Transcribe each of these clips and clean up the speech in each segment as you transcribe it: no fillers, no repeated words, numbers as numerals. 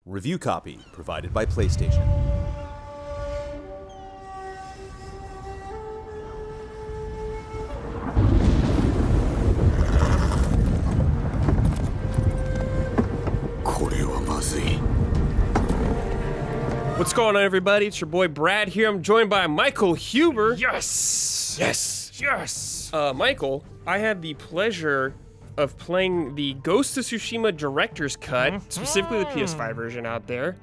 Review copy provided by PlayStation. What's going on, everybody? It's your boy Brad here. I'm joined by Michael Huber. Yes! Yes! Yes! Michael, I had the pleasure of playing the Ghost of Tsushima Director's Cut, specifically the PS5 version out there,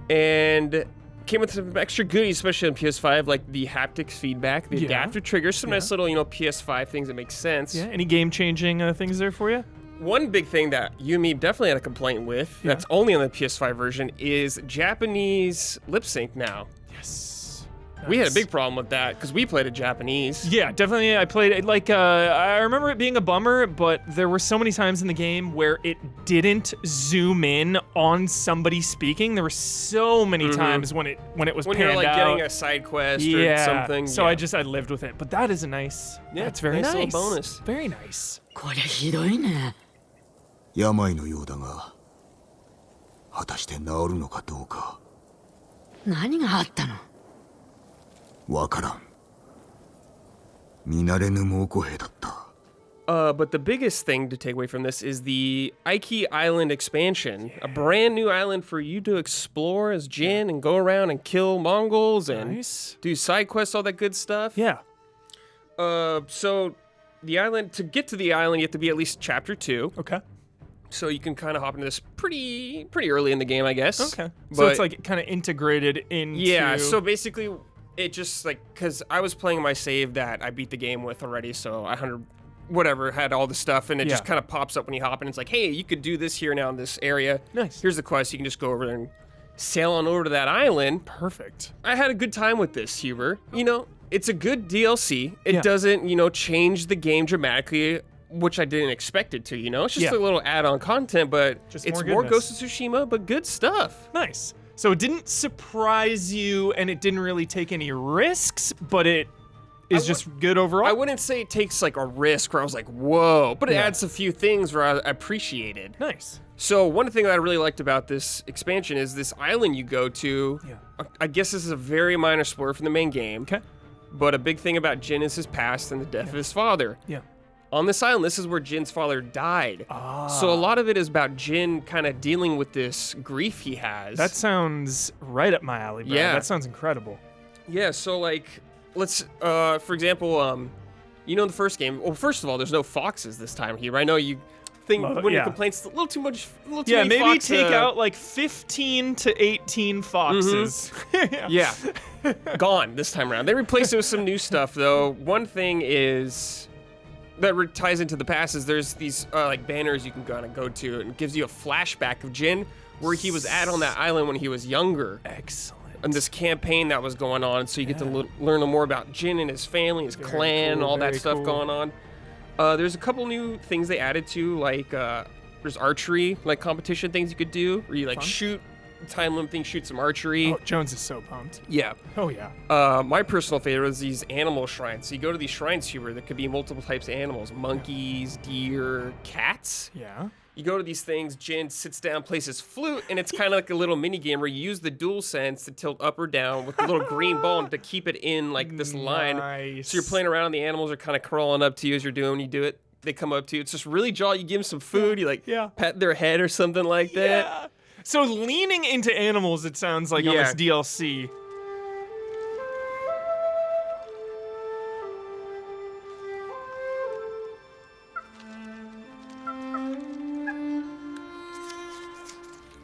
and came with some extra goodies, especially on PS5, like the haptics feedback, the adaptive triggers, some nice little, PS5 things that make sense. Yeah, any game-changing things there for you? One big thing that you and me definitely had a complaint with, that's only on the PS5 version, is Japanese lip sync now. Yes. We had a big problem with that because we played it Japanese. Yeah, definitely. I played it like, I remember it being a bummer, but there were so many times in the game where it didn't zoom in on somebody speaking. There were so many times when it was when panned you're like out. getting a side quest or something. So I lived with it. But that is a nice, it's very nice nice. little bonus. Very nice. こりゃひどいね。病のようだが、果たして治るのかどうか。何があったの？わからん。見慣れぬ猛虎兵だった。But the biggest thing to take away from this is the Iki Island expansion, a brand new island for you to explore as Jin and go around and kill Mongols and do side quests, all that good stuff. Yeah. So the island, to get to the island, you have to be at least chapter 2. Okay. So you can kind of hop into this pretty early in the game, I guess. Okay. So it's like kind of integrated into... Yeah, so basically it just like, because I was playing my save that I beat the game with already, so 100, whatever, had all the stuff, and it just kind of pops up when you hop in. It's like, hey, you could do this here now in this area. Nice. Here's the quest. You can just go over there and sail on over to that island. Perfect. I had a good time with this, Huber. It's a good DLC. It doesn't, change the game dramatically, which I didn't expect it to, It's just a little add-on content, but just it's more more Ghost of Tsushima, but good stuff. Nice. So it didn't surprise you, and it didn't really take any risks, but it is just good overall? I wouldn't say it takes, like, a risk where I was like, whoa, but it adds a few things where I appreciated. Nice. So one thing that I really liked about this expansion is this island you go to. Yeah. I guess this is a very minor spoiler from the main game. Okay. But a big thing about Jin is his past and the death of his father. Yeah. On this island, this is where Jin's father died. So a lot of it is about Jin kind of dealing with this grief he has. That sounds right up my alley, bro. Yeah. That sounds incredible. Yeah, so like, let's, for example, the first game, well, first of all, there's no foxes this time here. I know you think when your complaints, a little too much, a little too many maybe fox, take out like 15 to 18 foxes. Yeah. Gone this time around. They replaced it with some new stuff, though. One thing is that ties into the past is there's these like banners you can go to, and it gives you a flashback of Jin where he was on that island when he was younger. Excellent. And this campaign that was going on, so you get to learn more about Jin and his family, his clan, all that stuff going on. There's a couple new things they added to, like there's archery, like competition things you could do, where you like shoot, time limit thing, shoot some archery. Oh, Jones is so pumped. Yeah. Oh, yeah. My personal favorite is these animal shrines. So you go to these shrines here, there could be multiple types of animals: monkeys, deer, cats. Yeah. You go to these things, Jin sits down, plays his flute, and it's kind of like a little mini game where you use the dual sense to tilt up or down with the little green ball to keep it in like this line. So you're playing around, the animals are kind of crawling up to you as you're doing. You do it, they come up to you. It's just really jolly. You give them some food, you pet their head or something like that. Yeah. So leaning into animals, it sounds like on this DLC.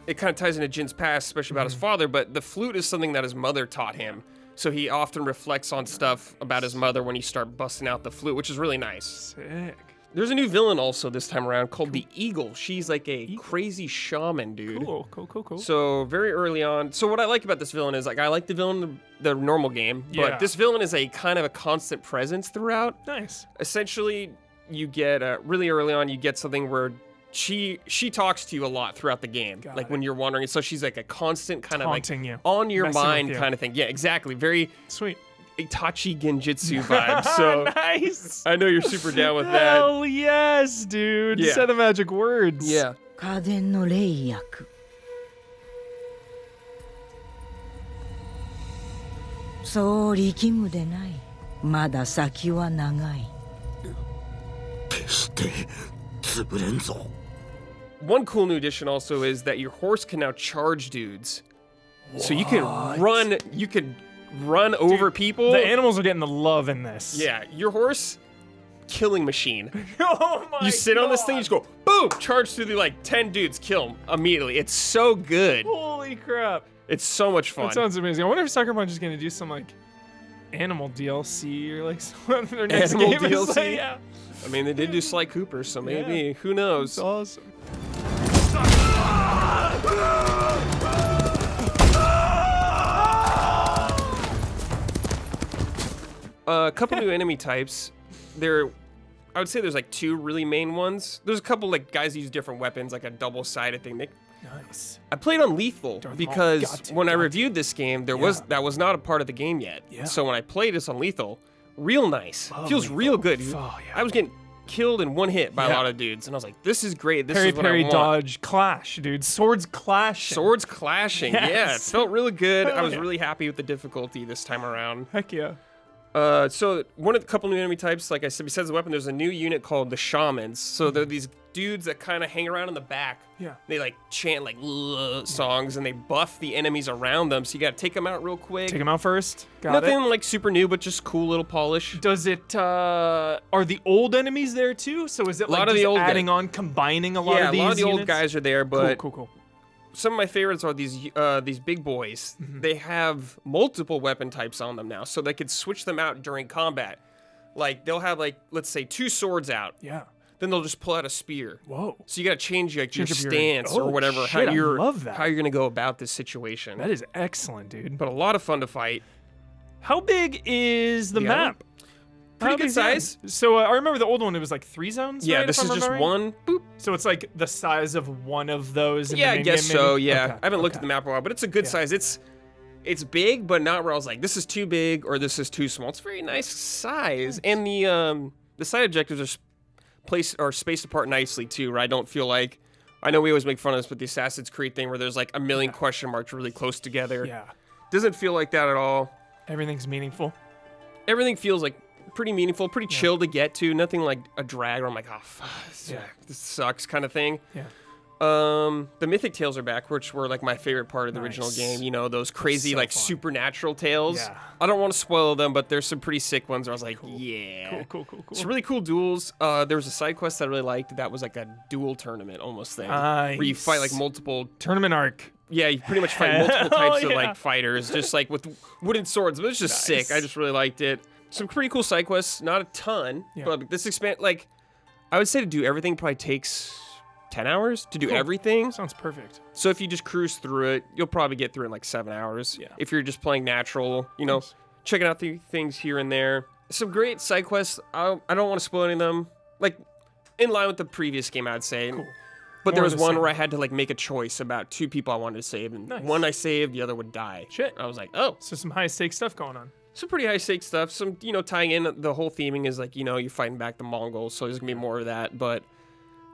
It kind of ties into Jins Past, especially about his father, but the flute is something that his mother taught him. So he often reflects on stuff about his mother when you start busting out the flute, which is really nice. Sick. There's a new villain also this time around called the Eagle. She's like a crazy shaman, dude. Cool. So very early on. So what I like about this villain is, like, I like the villain in the normal game, but this villain is a kind of a constant presence throughout. Nice. Essentially, you get, really early on, you get something where she talks to you a lot throughout the game, when you're wandering. So she's like a constant kind of like you. On your mind kind of thing. Yeah, exactly. Very sweet. Itachi Genjutsu vibe. So nice. I know you're super down with that. Hell yes, dude. Yeah. Say the magic words. Yeah. 家電の霊薬そう力むでない。まだ先は長い。決して潰れんぞ。 One cool new addition also is that your horse can now charge dudes. So you can run over people. The animals are getting the love in this. Yeah, your horse, killing machine. Oh my You sit on this thing, you just go, boom, charge through the, like 10 dudes, kill them immediately. It's so good. Holy crap. It's so much fun. That sounds amazing. I wonder if Sucker Punch is going to do some, like, animal DLC or, like, some their next Animal game is DLC? like, yeah. I mean, they did do Sly Cooper, so maybe. Who knows? It's awesome. A couple new enemy types. I would say there's like two really main ones. There's a couple like guys who use different weapons, like a double-sided thing. Nice. I played on lethal because when I got reviewed this game, that was not a part of the game yet. Yeah. So when I played this on lethal, real nice. Love Feels lethal. real good. Oh, yeah. I was getting killed in one hit by a Yeah. lot of dudes, and I was like, "This is great. This Parry, is what I parry, want." dodge, clash, dude. Swords clash. Swords clashing. Yeah, it Yes. felt really good. I was Yeah. really happy with the difficulty this time around. Heck yeah. So one of the couple new enemy types, like I said, besides the weapon, there's a new unit called the shamans. So they're these dudes that kind of hang around in the back. Yeah. They like chant like songs and they buff the enemies around them. So you gotta take them out real quick. Take them out first. Got Nothing it. like super new, but just cool little polish. Does it, are the old enemies there too? So is it A lot like of the just old adding on, combining a lot Yeah, of a these lot of the old units? guys are there, but Cool. some of my favorites are these big boys. They have multiple weapon types on them now, so they could switch them out during combat. Like they'll have like, let's say 2 swords out. Yeah. Then they'll just pull out a spear. Whoa. So you got to change like your Change up your- stance or oh, whatever, shit, I how you're love that. how you're gonna go about this situation. That is excellent, dude. But a lot of fun to fight. How big is the The map? Pretty How good big's the size. map? So I remember the old one, it was like 3 zones, Yeah, right, this if is I'm just remembering? one. Boop. So it's like the size of one of those in Yeah, the I main guess game, so. maybe? Yeah, Okay, I haven't looked at okay. the map in a while, but it's a good size. It's big, but not where I was like, this is too big or this is too small. It's a very nice size, and the side objectives are placed or spaced apart nicely too. Where I don't feel like, I know we always make fun of this, but the Assassin's Creed thing where there's like a million question marks really close together. Yeah. Doesn't feel like that at all. Everything's meaningful. Everything feels like pretty meaningful, pretty chill to get to. Nothing like a drag where I'm like, oh, fuck, this sucks kind of thing. Yeah. The mythic tales are back, which were like my favorite part of the original Nice. game. You know, those crazy so like fun. supernatural tales. Yeah. I don't want to spoil them, but there's some pretty sick ones where I was like, yeah. Cool. Some really cool duels. There was a side quest that I really liked. That was like a duel tournament almost thing. Where you fight like Nice. multiple. Tournament arc. Yeah, you pretty much fight multiple Hell types of yeah. like fighters, just like with wooden swords. But it's just Nice. sick. I just really liked it. Some pretty cool side quests. Not a ton, Yeah. but this like, I would say to do everything probably takes 10 hours to do Cool. everything. Sounds perfect. So if you just cruise through it, you'll probably get through it in like 7 hours. Yeah. If you're just playing natural, you know, Nice. checking out the things here and there. Some great side quests. I don't want to spoil any of them. Like, in line with the previous game, I'd say. Cool. But there More was of the one same. where I had to like make a choice about 2 people I wanted to save, and Nice. one I saved, the other would die. Shit. I was like, oh, So some high stakes stuff going on. some pretty high stakes stuff. Some, you know, tying in the whole theming is like, you know, you're fighting back the Mongols, so there's gonna be more of that. But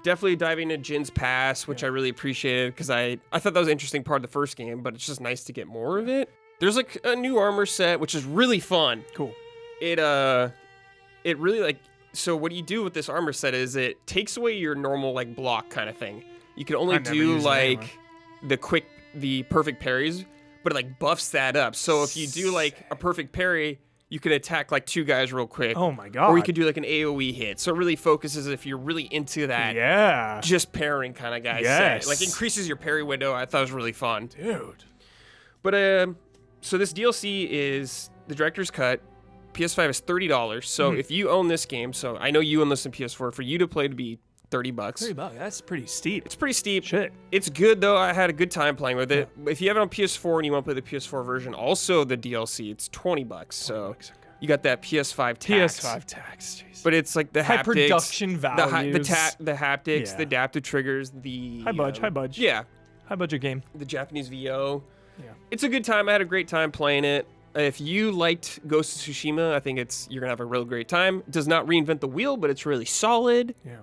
definitely diving into Jins Past, which I really appreciated because I thought that was an interesting part of the first game, but it's just nice to get more of it. There's like a new armor set, which is really fun. Cool. It really like, so what you do with this armor set is it takes away your normal like block kind of thing. You can only I've never do used it like anyway. the perfect parries, but it like buffs that up. So if you do like a perfect parry, you can attack like 2 guys real quick. Oh my god. Or you could do like an AoE hit. So it really focuses if you're really into that Yeah. just parrying kind of guy Yes. set. Like increases your parry window. I thought it was really fun. Dude. But so this DLC is the director's cut. PS5 is $30. So if you own this game, so I know you own this in PS4, for you to play to be $30. $30. That's pretty steep. It's pretty steep. Shit. It's good though. I had a good time playing with it. If you have it on PS4 and you want to play the PS4 version, also the DLC, it's $20. So you got that PS5 tax. PS5 tax. Jeez. But it's like the High haptics, production the values. haptics, Yeah. the adaptive triggers, the High budge. Yeah, High budget game. the Japanese VO. Yeah. It's a good time. I had a great time playing it. If you liked Ghost of Tsushima, I think you're gonna have a real great time. It does not reinvent the wheel, but it's really solid. Yeah.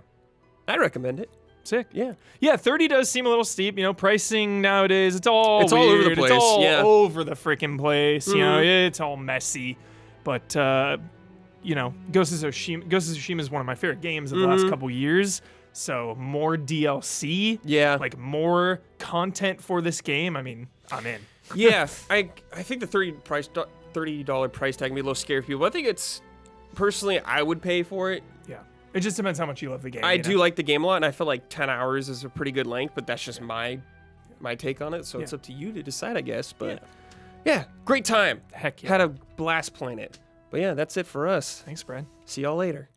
I'd recommend it. Sick. Yeah. Yeah, 30 does seem a little steep. You know, pricing nowadays, it's all It's all over the weird. place, It's all yeah. over the freaking place. You know, it's all messy. But, you know, Ghost of Tsushima is one of my favorite games of the last couple years. So more DLC. Yeah. Like more content for this game. I mean, I'm in. Yeah, I think the $30 price tag can be a little scary for people. I think it's, personally, I would pay for it. Yeah. It just depends how much you love the game. I you know? do like the game a lot, and I feel like 10 hours is a pretty good length, but that's just my take on it, so it's up to you to decide, I guess. But yeah, great time. Heck yeah. Had a blast playing it. But yeah, that's it for us. Thanks, Brad. See y'all later.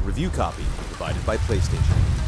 'Review copy provided by PlayStation.